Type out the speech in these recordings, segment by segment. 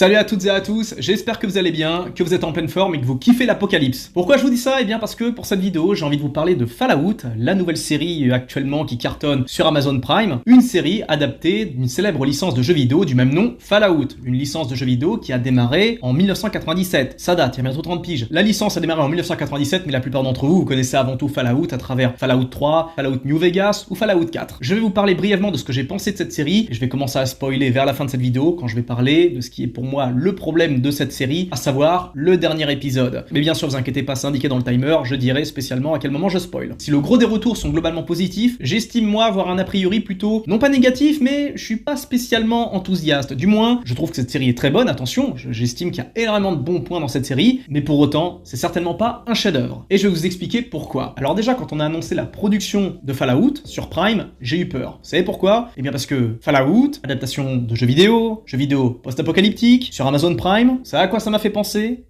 Salut à toutes et à tous, j'espère que vous allez bien, que vous êtes en pleine forme et que vous kiffez l'apocalypse. Pourquoi je vous dis ça? Eh bien parce que pour cette vidéo, j'ai envie de vous parler de Fallout, la nouvelle série actuellement qui cartonne sur Amazon Prime, une série adaptée d'une célèbre licence de jeux vidéo du même nom, Fallout, une licence de jeux vidéo qui a démarré en 1997. Ça date, il y a bientôt 30 piges. La licence a démarré en 1997, mais la plupart d'entre vous connaissez avant tout Fallout à travers Fallout 3, Fallout New Vegas ou Fallout 4. Je vais vous parler brièvement de ce que j'ai pensé de cette série, et je vais commencer à spoiler vers la fin de cette vidéo quand je vais parler de ce qui est pour moi le problème de cette série, à savoir le dernier épisode. Mais bien sûr, vous inquiétez pas, c'est indiqué dans le timer, je dirai spécialement à quel moment je spoil. Si le gros des retours sont globalement positifs, j'estime moi avoir un a priori plutôt, non pas négatif, mais je suis pas spécialement enthousiaste. Du moins, je trouve que cette série est très bonne, attention, j'estime qu'il y a énormément de bons points dans cette série, mais pour autant, c'est certainement pas un chef-d'œuvre. Et je vais vous expliquer pourquoi. Alors déjà, quand on a annoncé la production de Fallout sur Prime, j'ai eu peur. Vous savez pourquoi? Eh bien parce que Fallout, adaptation de jeux vidéo post-apocalyptique, sur Amazon Prime, ça à quoi ça m'a fait penser?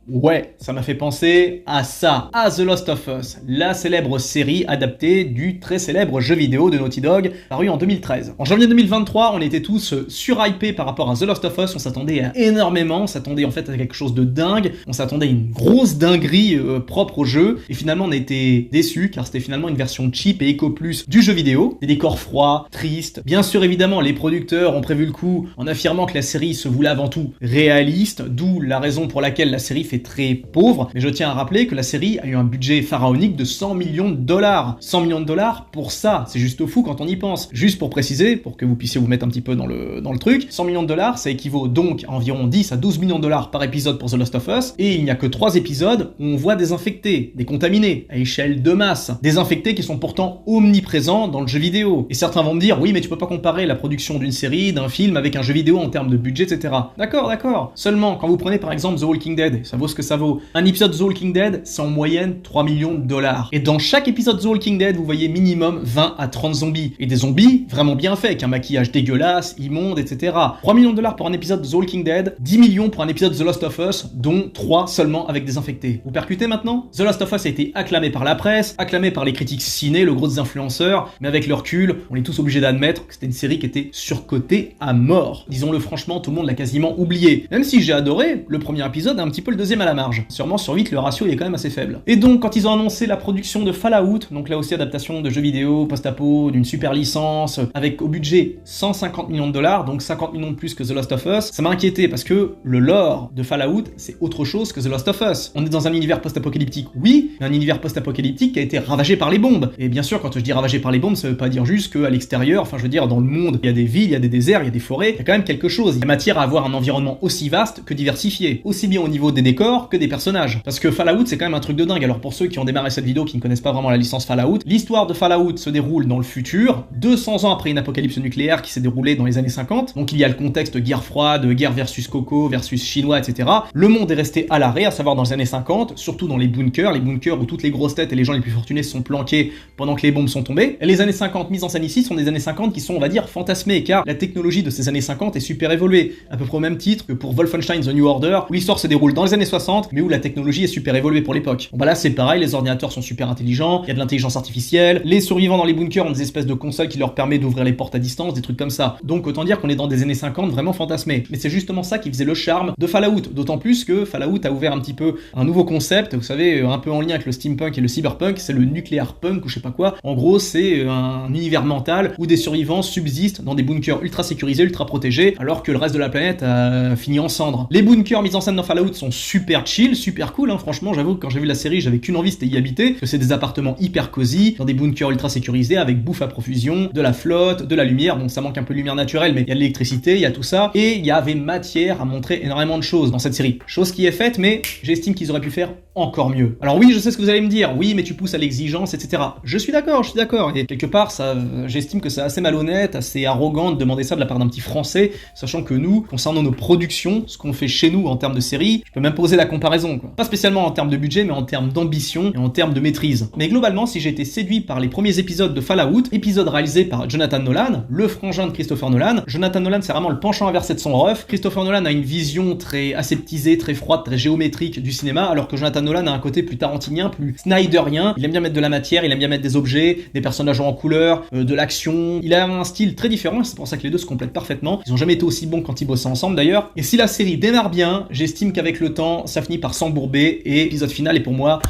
Ouais, ça m'a fait penser à ça, à The Last of Us, la célèbre série adaptée du très célèbre jeu vidéo de Naughty Dog, paru en 2013. En janvier 2023, on était tous surhypés par rapport à The Last of Us, on s'attendait à énormément, on s'attendait en fait à quelque chose de dingue, on s'attendait à une grosse dinguerie propre au jeu, et finalement on a été déçus, car c'était finalement une version cheap et éco-plus du jeu vidéo, des décors froids, tristes. Bien sûr, évidemment, les producteurs ont prévu le coup en affirmant que la série se voulait avant tout réaliste, d'où la raison pour laquelle la série fait très pauvre, mais je tiens à rappeler que la série a eu un budget pharaonique de 100 millions de dollars. 100 millions de dollars pour ça, c'est juste fou quand on y pense. Juste pour préciser, pour que vous puissiez vous mettre un petit peu dans le truc, 100 millions de dollars, ça équivaut donc à environ 10 à 12 millions de dollars par épisode pour The Last of Us, et il n'y a que 3 épisodes où on voit des infectés, des contaminés, à échelle de masse. Des infectés qui sont pourtant omniprésents dans le jeu vidéo. Et certains vont me dire, oui mais tu peux pas comparer la production d'une série, d'un film avec un jeu vidéo en termes de budget, etc. D'accord. Seulement, quand vous prenez par exemple The Walking Dead, ça vaut ce que ça vaut. Un épisode The Walking Dead, c'est en moyenne 3 millions de dollars. Et dans chaque épisode The Walking Dead, vous voyez minimum 20 à 30 zombies. Et des zombies vraiment bien faits, avec un maquillage dégueulasse, immonde, etc. 3 millions de dollars pour un épisode de The Walking Dead, 10 millions pour un épisode de The Last of Us, dont 3 seulement avec des infectés. Vous percutez maintenant? The Last of Us a été acclamé par la presse, acclamé par les critiques ciné, le gros des influenceurs, mais avec le recul, on est tous obligés d'admettre que c'était une série qui était surcotée à mort. Disons-le franchement, tout le monde l'a quasiment oublié. Même si j'ai adoré le premier épisode, un petit peu le deuxième à la marge. Sûrement sur 8, le ratio il est quand même assez faible. Et donc, quand ils ont annoncé la production de Fallout, donc là aussi adaptation de jeux vidéo, post-apo, d'une super licence, avec au budget 150 millions de dollars, donc 50 millions de plus que The Last of Us, ça m'a inquiété parce que le lore de Fallout, c'est autre chose que The Last of Us. On est dans un univers post-apocalyptique, oui, mais un univers post-apocalyptique qui a été ravagé par les bombes. Et bien sûr, quand je dis ravagé par les bombes, ça veut pas dire juste qu'à l'extérieur, enfin je veux dire, dans le monde, il y a des villes, il y a des déserts, il y a des forêts, il y a quand même quelque chose. Il y a matière à avoir un environnement aussi vaste que diversifié, aussi bien au niveau des décors que des personnages. Parce que Fallout, c'est quand même un truc de dingue. Alors pour ceux qui ont démarré cette vidéo, qui ne connaissent pas vraiment la licence Fallout, l'histoire de Fallout se déroule dans le futur, 200 ans après une apocalypse nucléaire qui s'est déroulée dans les années 50. Donc il y a le contexte guerre froide, guerre versus coco, versus chinois, etc. Le monde est resté à l'arrêt, à savoir dans les années 50, surtout dans les bunkers où toutes les grosses têtes et les gens les plus fortunés se sont planqués pendant que les bombes sont tombées. Et les années 50 mises en scène ici sont des années 50 qui sont, on va dire, fantasmées, car la technologie de ces années 50 est super évoluée, à peu près au même titre que pour Wolfenstein The New Order, où l'histoire se déroule dans les années 60, mais où la technologie est super évoluée pour l'époque. Bon bah là c'est pareil, les ordinateurs sont super intelligents, il y a de l'intelligence artificielle, les survivants dans les bunkers ont des espèces de consoles qui leur permettent d'ouvrir les portes à distance, des trucs comme ça. Donc autant dire qu'on est dans des années 50 vraiment fantasmées. Mais c'est justement ça qui faisait le charme de Fallout, d'autant plus que Fallout a ouvert un petit peu un nouveau concept, vous savez, un peu en lien avec le steampunk et le cyberpunk, c'est le nucléaire punk ou je sais pas quoi. En gros c'est un univers mental où des survivants subsistent dans des bunkers ultra sécurisés, ultra protégés, alors que le reste de la planète a fini en cendres. Les bunkers mis en scène dans Fallout sont super chill, super cool, hein. Franchement j'avoue que quand j'ai vu la série, j'avais qu'une envie, c'était y habiter, que c'est des appartements hyper cosy, dans des bunkers ultra sécurisés, avec bouffe à profusion, de la flotte, de la lumière, donc ça manque un peu de lumière naturelle, mais il y a de l'électricité, il y a tout ça, et il y avait matière à montrer énormément de choses dans cette série. Chose qui est faite, mais j'estime qu'ils auraient pu faire encore mieux. Alors oui, je sais ce que vous allez me dire, oui, mais tu pousses à l'exigence, etc. Je suis d'accord, et quelque part, ça, j'estime que c'est assez malhonnête, assez arrogant de demander ça de la part d'un petit français, sachant que nous, concernant nos productions, ce qu'on fait chez nous en termes de séries, je peux même pas oser la comparaison, quoi. Pas spécialement en termes de budget, mais en termes d'ambition et en termes de maîtrise. Mais globalement, si j'ai été séduit par les premiers épisodes de Fallout, épisodes réalisés par Jonathan Nolan, le frangin de Christopher Nolan. Jonathan Nolan, c'est vraiment le penchant inversé de son ref. Christopher Nolan a une vision très aseptisée, très froide, très géométrique du cinéma, alors que Jonathan Nolan a un côté plus tarantinien, plus snyderien. Il aime bien mettre de la matière, il aime bien mettre des objets, des personnages en couleur, de l'action. Il a un style très différent, et c'est pour ça que les deux se complètent parfaitement. Ils ont jamais été aussi bons quand ils bossaient ensemble d'ailleurs. Et si la série démarre bien, j'estime qu'avec le temps, ça finit par s'embourber, et l'épisode final est pour moi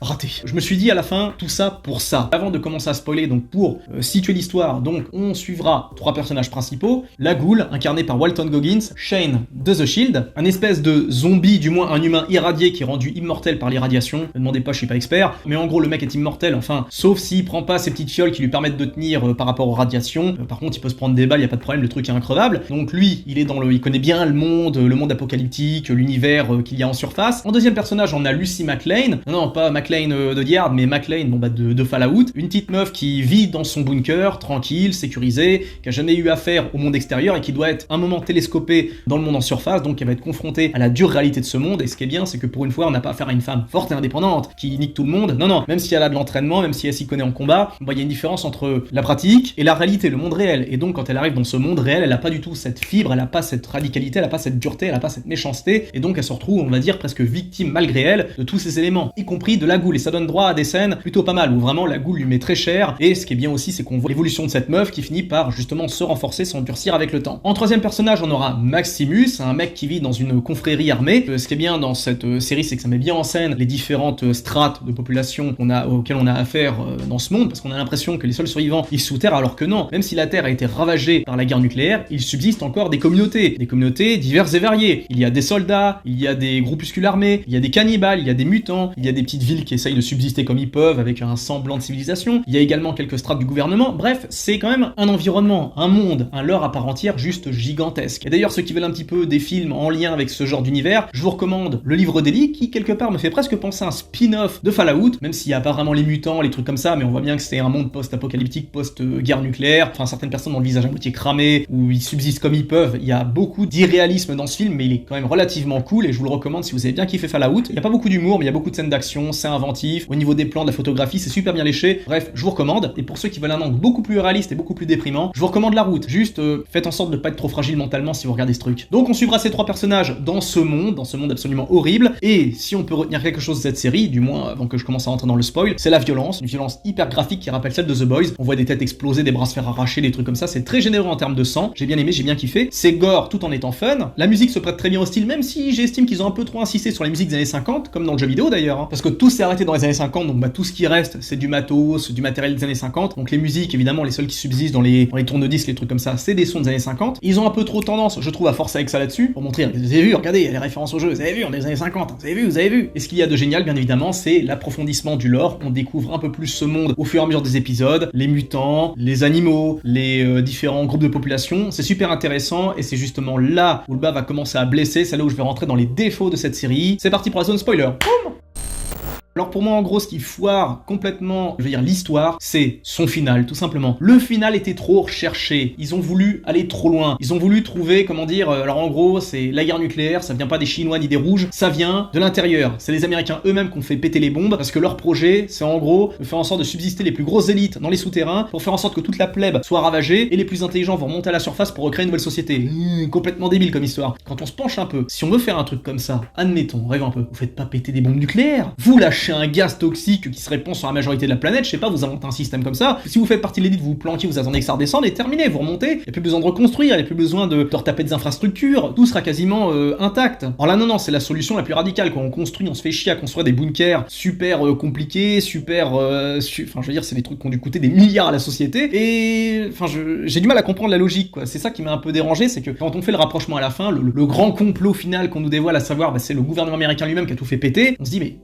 raté. Je me suis dit à la fin, tout ça pour ça. Avant de commencer à spoiler, donc pour situer l'histoire, donc on suivra 3 personnages principaux. La Ghoul, incarnée par Walton Goggins, Shane de The Shield, un espèce de zombie, du moins un humain irradié qui est rendu immortel par l'irradiation. Ne demandez pas, je suis pas expert, mais en gros le mec est immortel, enfin, sauf s'il prend pas ces petites fioles qui lui permettent de tenir par rapport aux radiations. Par contre, il peut se prendre des balles, y a pas de problème, le truc est increvable. Donc lui, il connaît bien le monde apocalyptique, l'univers qu'il y a en surface. En deuxième personnage, on a Lucy McLean. Non, pas McLean de The Yard, mais McLean, de Fallout, une petite meuf qui vit dans son bunker, tranquille, sécurisée, qui a jamais eu affaire au monde extérieur et qui doit être un moment télescopée dans le monde en surface, donc elle va être confrontée à la dure réalité de ce monde. Et ce qui est bien, c'est que pour une fois, on n'a pas affaire à une femme forte et indépendante qui nique tout le monde. Non, même si elle a de l'entraînement, même si elle s'y connaît en combat, il y a une différence entre la pratique et la réalité, le monde réel. Et donc quand elle arrive dans ce monde réel, elle a pas du tout cette fibre, elle a pas cette radicalité, elle a pas cette dureté, elle a pas cette méchanceté, et donc elle se retrouve, on va dire, presque victime malgré elle de tous ces éléments, y compris de la Ghoul. Et ça donne droit à des scènes plutôt pas mal où vraiment la Ghoul lui met très cher. Et ce qui est bien aussi, c'est qu'on voit l'évolution de cette meuf qui finit par justement se renforcer, s'endurcir avec le temps. En troisième personnage, on aura Maximus, un mec qui vit dans une confrérie armée. Ce qui est bien dans cette série, c'est que ça met bien en scène les différentes strates de population auxquelles on a affaire dans ce monde, parce qu'on a l'impression que les seuls survivants vivent sous terre, alors que non. Même si la Terre a été ravagée par la guerre nucléaire, il subsiste encore des communautés diverses et variées. Il y a des soldats, il y a des groupuscules armés, il y a des cannibales, il y a des mutants, il y a des petites villes qui essayent de subsister comme ils peuvent avec un semblant de civilisation. Il y a également quelques strates du gouvernement. Bref, c'est quand même un environnement, un monde, un lore à part entière juste gigantesque. Et d'ailleurs, ceux qui veulent un petit peu des films en lien avec ce genre d'univers, je vous recommande Le Livre d'Eli, qui quelque part me fait presque penser à un spin-off de Fallout, même s'il n'y a pas vraiment les mutants, les trucs comme ça, mais on voit bien que c'est un monde post-apocalyptique, post-guerre nucléaire. Enfin, certaines personnes ont le visage à moitié cramé, où ils subsistent comme ils peuvent. Il y a beaucoup d'irréalisme dans ce film, mais il est quand même relativement cool, et je vous le recommande si vous avez bien kiffé Fallout. Il n'y a pas beaucoup d'humour, mais il y a beaucoup de scènes d'action, c'est inventif. Au niveau des plans, de la photographie, c'est super bien léché. Bref, je vous recommande. Et pour ceux qui veulent un angle beaucoup plus réaliste et beaucoup plus déprimant, je vous recommande La Route. Juste, faites en sorte de pas être trop fragile mentalement si vous regardez ce truc. Donc on suivra ces 3 personnages dans ce monde absolument horrible. Et si on peut retenir quelque chose de cette série, du moins avant que je commence à rentrer dans le spoil, c'est la violence. Une violence hyper graphique qui rappelle celle de The Boys. On voit des têtes exploser, des bras se faire arracher, des trucs comme ça. C'est très généreux en termes de sang. J'ai bien aimé, j'ai bien kiffé. C'est gore tout en étant fun. La musique se prête très bien au style, même si j'estime qu'ils ont un peu trop insisté sur les musiques des années 50, comme dans le jeu vidéo d'ailleurs. Hein. Parce que tout s'est arrêté dans les années 50, donc tout ce qui reste, c'est du matos, du matériel des années 50. Donc les musiques, évidemment, les seules qui subsistent dans les tourne-disques, les trucs comme ça, c'est des sons des années 50. Ils ont un peu trop tendance, je trouve, à forcer avec ça là-dessus, pour montrer, vous avez vu, regardez, il y a les références au jeu, vous avez vu, on est des années 50, vous avez vu. Et ce qu'il y a de génial, bien évidemment, c'est l'approfondissement du lore. On découvre un peu plus ce monde au fur et à mesure des épisodes, les mutants, les animaux, les différents groupes de population. C'est super intéressant, et c'est justement là où le bas va commencer à blesser, c'est là où je vais rentrer dans les défauts de cette série. C'est parti pour la zone spoiler. Boum. Alors pour moi, en gros, ce qui foire complètement, je veux dire, l'histoire, c'est son final, tout simplement. Le final était trop recherché. Ils ont voulu aller trop loin. Ils ont voulu trouver, comment dire, alors en gros, c'est la guerre nucléaire, ça vient pas des Chinois ni des Rouges, ça vient de l'intérieur. C'est les Américains eux-mêmes qui ont fait péter les bombes, parce que leur projet, c'est en gros de faire en sorte de subsister les plus grosses élites dans les souterrains, pour faire en sorte que toute la plèbe soit ravagée, et les plus intelligents vont remonter à la surface pour recréer une nouvelle société. Complètement débile comme histoire. Quand on se penche un peu, si on veut faire un truc comme ça, admettons, rêve un peu, vous faites pas péter des bombes nucléaires, vous lâchez un gaz toxique qui se répand sur la majorité de la planète, je sais pas, vous inventez un système comme ça. Si vous faites partie de l'élite, vous vous planquez, vous attendez que ça redescende et terminé, vous remontez. Il n'y a plus besoin de reconstruire, il n'y a plus besoin de retaper des infrastructures, tout sera quasiment intact. Alors là, non, c'est la solution la plus radicale. Quand on construit, on se fait chier à construire des bunkers super compliqués, super. Enfin, je veux dire, c'est des trucs qui ont dû coûter des milliards à la société. Et. Enfin, j'ai du mal à comprendre la logique, quoi. C'est ça qui m'a un peu dérangé, c'est que quand on fait le rapprochement à la fin, le grand complot final qu'on nous dévoile, à savoir, c'est le gouvernement américain lui-même qui a tout fait péter, on se dit, mais.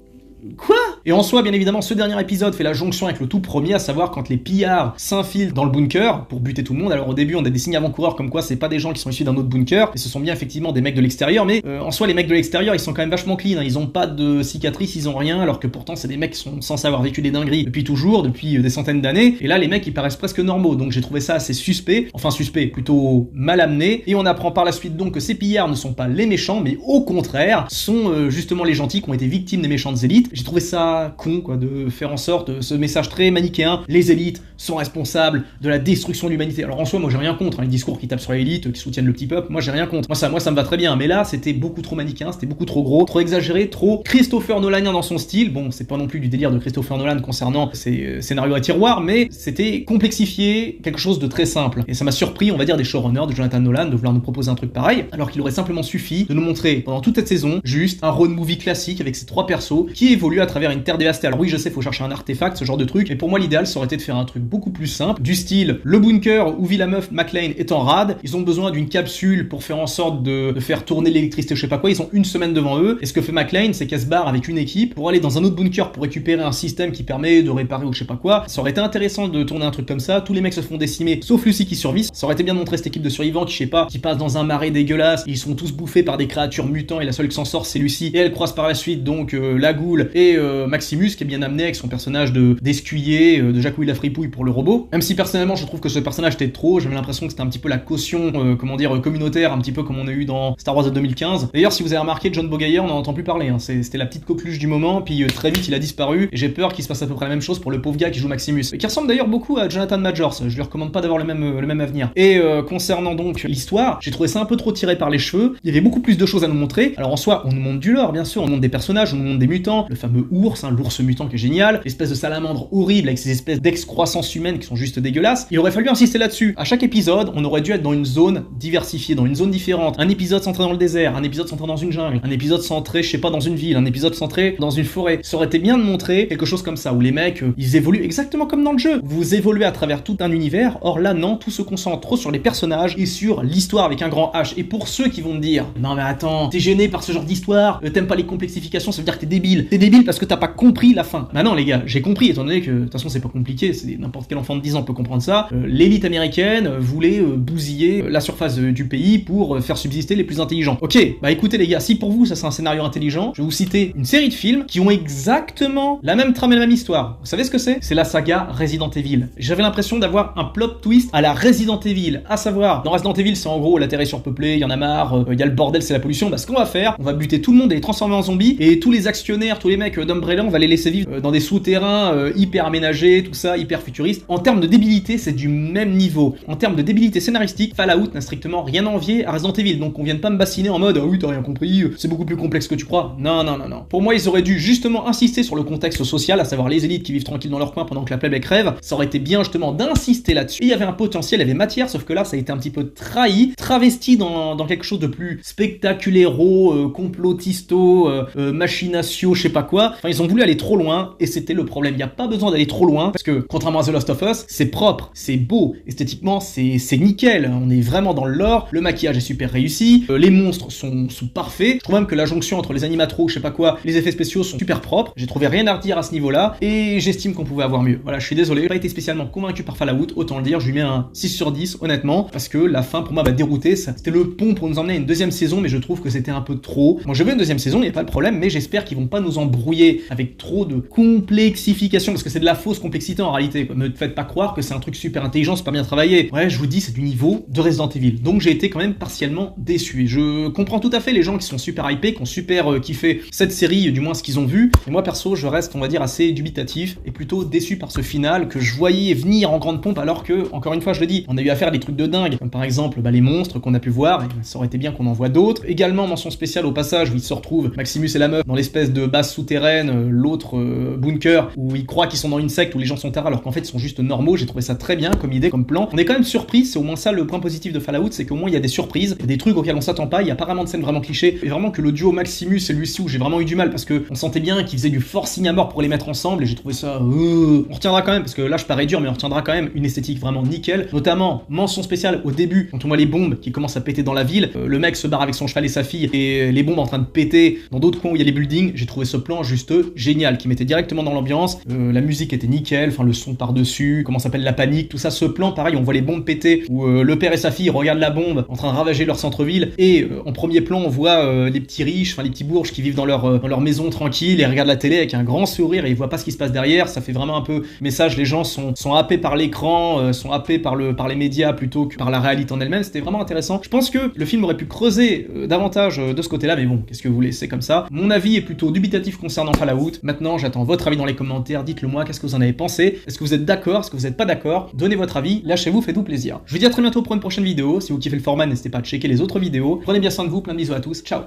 Quoi? Et en soi, bien évidemment, ce dernier épisode fait la jonction avec le tout premier, à savoir quand les pillards s'infilent dans le bunker pour buter tout le monde. Alors au début, on a des signes avant-coureurs comme quoi c'est pas des gens qui sont issus d'un autre bunker, et ce sont bien effectivement des mecs de l'extérieur, mais en soi, les mecs de l'extérieur, ils sont quand même vachement clean, hein. Ils ont pas de cicatrices, ils ont rien, alors que pourtant, c'est des mecs qui sont censés avoir vécu des dingueries depuis toujours, depuis des centaines d'années, et là, les mecs, ils paraissent presque normaux, donc j'ai trouvé ça assez suspect, enfin suspect, plutôt mal amené, et on apprend par la suite donc que ces pillards ne sont pas les méchants, mais au contraire, sont justement les gentils qui ont été victimes des méchantes élites. J'ai trouvé ça con, quoi, de faire en sorte ce message très manichéen, les élites sont responsables de la destruction de l'humanité. Alors en soi, moi j'ai rien contre, hein, les discours qui tapent sur l'élite, qui soutiennent le petit peuple, moi j'ai rien contre. Moi ça me va très bien, mais là c'était beaucoup trop manichéen, c'était beaucoup trop gros, trop exagéré, trop Christopher Nolanien dans son style. Bon, c'est pas non plus du délire de Christopher Nolan concernant ses scénarios à tiroir, mais c'était complexifié, quelque chose de très simple. Et ça m'a surpris, on va dire, des showrunners de Jonathan Nolan de vouloir nous proposer un truc pareil, alors qu'il aurait simplement suffi de nous montrer pendant toute cette saison juste un road movie classique avec ces trois persos qui évoluent à travers une terre dévastée. Alors oui, je sais, faut chercher un artefact, ce genre de truc, mais pour moi l'idéal ça aurait été de faire un truc beaucoup plus simple, du style le bunker où vit la meuf McLean est en rade, ils ont besoin d'une capsule pour faire en sorte de faire tourner l'électricité, je sais pas quoi, ils ont une semaine devant eux, et ce que fait McLean, c'est qu'elle se barre avec une équipe pour aller dans un autre bunker pour récupérer un système qui permet de réparer ou je sais pas quoi. Ça aurait été intéressant de tourner un truc comme ça, tous les mecs se font décimer, sauf Lucy qui survit. Ça aurait été bien de montrer cette équipe de survivants qui, je sais pas, qui passe dans un marais dégueulasse, ils sont tous bouffés par des créatures mutants et la seule qui s'en sort c'est Lucy, et elle croise par la suite donc la Goule et Maximus qui est bien amené avec son personnage d'escuyer, de Jacouille la fripouille pour le robot. Même si personnellement je trouve que ce personnage était trop, j'avais l'impression que c'était un petit peu la caution, communautaire, un petit peu comme on a eu dans Star Wars de 2015. D'ailleurs, si vous avez remarqué, John Bogayer, on n'en entend plus parler, hein. C'était la petite coqueluche du moment, puis très vite il a disparu, et j'ai peur qu'il se passe à peu près la même chose pour le pauvre gars qui joue Maximus, et qui ressemble d'ailleurs beaucoup à Jonathan Majors. Je lui recommande pas d'avoir le même avenir. Et concernant donc l'histoire, j'ai trouvé ça un peu trop tiré par les cheveux. Il y avait beaucoup plus de choses à nous montrer. Alors en soi, on nous montre du lore, bien sûr, on nous montre des personnages, on nous montre des mutants, le fameux ours, hein, l'ours mutant qui est génial, l'espèce de salamandre horrible avec ces espèces d'excroissance humaine qui sont juste dégueulasses. Il aurait fallu insister là-dessus. À chaque épisode, on aurait dû être dans une zone diversifiée, dans une zone différente. Un épisode centré dans le désert, un épisode centré dans une jungle, un épisode centré, je sais pas, dans une ville, un épisode centré dans une forêt. Ça aurait été bien de montrer quelque chose comme ça, où les mecs, ils évoluent exactement comme dans le jeu. Vous évoluez à travers tout un univers, or là non, tout se concentre trop sur les personnages et sur l'histoire avec un grand H. Et pour ceux qui vont me dire, non mais attends, t'es gêné par ce genre d'histoire, t'aimes pas les complexifications, ça veut dire que t'es débile. T'es débile parce que t'as pas compris la fin. Bah non les gars, j'ai compris, étant donné que, de toute façon c'est pas compliqué, c'est n'importe quel enfant de 10 ans peut comprendre ça. L'élite américaine voulait bousiller la surface du pays pour faire subsister les plus intelligents. Ok, bah écoutez les gars, si pour vous ça c'est un scénario intelligent, je vais vous citer une série de films qui ont exactement la même trame et la même histoire. Vous savez ce que c'est? C'est la saga Resident Evil. J'avais l'impression d'avoir un plot twist à la Resident Evil, à savoir, dans Resident Evil c'est en gros la terre est surpeuplée, il y en a marre, il y a le bordel, c'est la pollution. Bah ce qu'on va faire, on va buter tout le monde et les transformer en zombies, et tous les actionnaires, tous les mecs d'Umbrella, on va les laisser vivre dans des souterrains hyper aménagés, tout ça, hyper futuriste. En termes de débilité, c'est du même niveau. En termes de débilité scénaristique, Fallout n'a strictement rien à envier à Resident Evil, donc on vient pas me bassiner en mode ah oui t'as rien compris, c'est beaucoup plus complexe que tu crois. Non. Pour moi ils auraient dû justement insister sur le contexte social, à savoir les élites qui vivent tranquilles dans leur coin pendant que la plèbe crève. Ça aurait été bien justement d'insister là-dessus. Et il y avait un potentiel, il y avait matière, sauf que là ça a été un petit peu trahi, travesti dans quelque chose de plus spectaculairo, complotisto, machinatio, je sais pas quoi. Enfin ils ont voulu aller trop loin et c'était le problème. Il n'y a pas besoin d'aller trop loin parce que contrairement à The Last of Us, c'est propre, c'est beau, esthétiquement c'est nickel. On est vraiment dans le lore, le maquillage est super réussi, les monstres sont parfaits. Je trouve même que la jonction entre les animatros, je sais pas quoi, les effets spéciaux sont super propres. J'ai trouvé rien à redire à ce niveau-là et j'estime qu'on pouvait avoir mieux. Voilà, je suis désolé, j'ai pas été spécialement convaincu par Fallout, autant le dire, je lui mets un 6 sur 10 honnêtement parce que la fin pour moi m'a dérouté. C'était le pont pour nous emmener à une deuxième saison, mais je trouve que c'était un peu trop. Moi je veux une deuxième saison, il n'y a pas de problème, mais j'espère qu'ils vont pas nous embrouiller avec trop de complexification parce que c'est de la fausse complexité en réalité, quoi. Me faites pas croire que c'est un truc super intelligent, c'est pas bien travaillé. Ouais, je vous dis, c'est du niveau de Resident Evil. Donc j'ai été quand même partiellement déçu. Et je comprends tout à fait les gens qui sont super hypés, qui ont super kiffé cette série, du moins ce qu'ils ont vu. Et moi perso, je reste, on va dire, assez dubitatif et plutôt déçu par ce final que je voyais venir en grande pompe alors que, encore une fois, je le dis, on a eu affaire à des trucs de dingue, comme par exemple les monstres qu'on a pu voir, et ça aurait été bien qu'on en voit d'autres. Également, mention spéciale au passage où ils se retrouvent, Maximus et la meuf, dans l'espèce de base souterraine, l'autre bunker, où ils croient qu'ils sont dans une secte où les gens sont terres alors qu'en fait ils sont juste normaux. J'ai trouvé ça très bien comme idée, comme plan. On est quand même surpris, c'est au moins ça le point positif de Fallout, c'est qu'au moins il y a des surprises, il y a des trucs auxquels on s'attend pas, il y a pas vraiment de scènes vraiment clichés, et vraiment que le duo Maximus et Lucy où j'ai vraiment eu du mal parce que on sentait bien qu'ils faisaient du forcing à mort pour les mettre ensemble et j'ai trouvé ça on retiendra quand même parce que là je parais dur mais on retiendra quand même une esthétique vraiment nickel, notamment mention spéciale au début quand on voit les bombes qui commencent à péter dans la ville, le mec se barre avec son cheval et sa fille et les bombes en train de péter dans d'autres coins où il y a les buildings. J'ai trouvé ce plan juste génial, qui mettait directement dans l'ambiance. La musique était nickel, enfin le son par-dessus, comment s'appelle, la panique, tout ça. Ce plan, pareil, on voit les bombes péter, où le père et sa fille regardent la bombe en train de ravager leur centre-ville, et en premier plan, on voit les petits riches, enfin les petits bourges qui vivent dans leur maison tranquille et regardent la télé avec un grand sourire et ils voient pas ce qui se passe derrière. Ça fait vraiment un peu message, les gens sont happés par l'écran, sont happés par les médias plutôt que par la réalité en elle-même. C'était vraiment intéressant. Je pense que le film aurait pu creuser davantage de ce côté-là, mais bon, qu'est-ce que vous voulez, c'est comme ça. Mon avis est plutôt dubitatif concernant Fallout. Maintenant, j'attends votre avis dans les commentaires, dites-le moi, qu'est-ce que vous en avez pensé? Est-ce que vous êtes d'accord? Est-ce que vous n'êtes pas d'accord? Donnez votre avis, lâchez-vous, faites-vous plaisir. Je vous dis à très bientôt pour une prochaine vidéo. Si vous kiffez le format, n'hésitez pas à checker les autres vidéos. Prenez bien soin de vous, plein de bisous à tous, ciao!